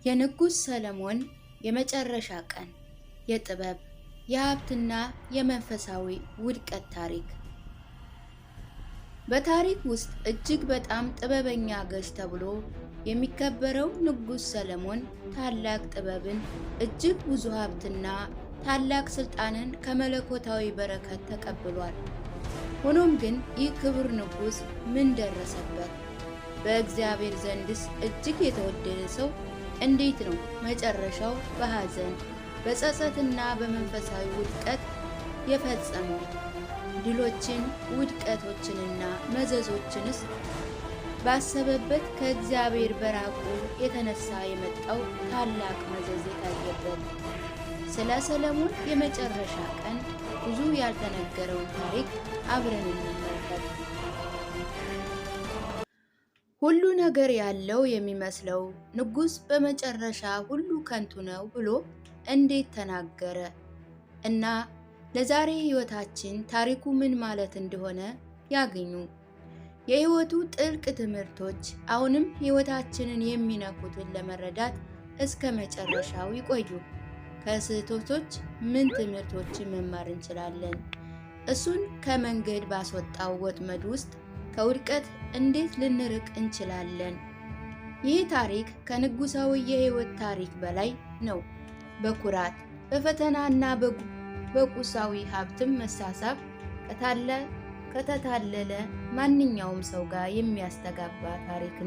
የንጉሥ ሰለሞን የመጨረሻ ቀን የጥበብ የሀብትና የመንፈሳዊ ውድቀት ታሪክ። በታሪክ ውስጥ እጅግ በጣም ጥበበኛ ገዥ ተብሎ የሚከበረው ንጉሥ ሰለሞን ታላቅ ጥበብን፣ እጅግ ብዙ ሀብትና ታላቅ ስልጣንን ከመለኮታዊ በረከት ተቀብሏል። ሆኖም ግን ይህ ክቡር ንጉሥ ምን ደረሰበት? በእግዚአብሔር ዘንድስ እጅግ የተወደደ ሰው እንዴት ነው መጨረሻው በሐዘን በጸጸትና በመንፈሳዊ ውድቀት የፈጸመው? ድሎችን ውድቀቶችንና መዘዞችንስ ባሰበበት ከእግዚአብሔር በራቁ የተነሳ የመጣው ታላቅ መዘዝ የታየበት። ስለ ሰለሞን የመጨረሻ ቀን ብዙ ያልተነገረውን ታሪክ አብረን እንመልከት። ሁሉ ነገር ያለው የሚመስለው ንጉሥ በመጨረሻ ሁሉ ከንቱ ነው ብሎ እንዴት ተናገረ? እና ለዛሬ ሕይወታችን ታሪኩ ምን ማለት እንደሆነ ያግኙ። የሕይወቱ ጥልቅ ትምህርቶች አሁንም ሕይወታችንን የሚነኩትን ለመረዳት እስከ መጨረሻው ይቆዩ። ከስህተቶች ምን ትምህርቶችን መማር እንችላለን? እሱን ከመንገድ ባስወጣው ወጥመድ ውስጥ ከውድቀት እንዴት ልንርቅ እንችላለን? ይህ ታሪክ ከንጉሣዊ የሕይወት ታሪክ በላይ ነው። በኩራት በፈተናና በቁሳዊ ሀብትም መሳሳብ ከተታለለ ማንኛውም ሰው ጋር የሚያስተጋባ ታሪክ ነው።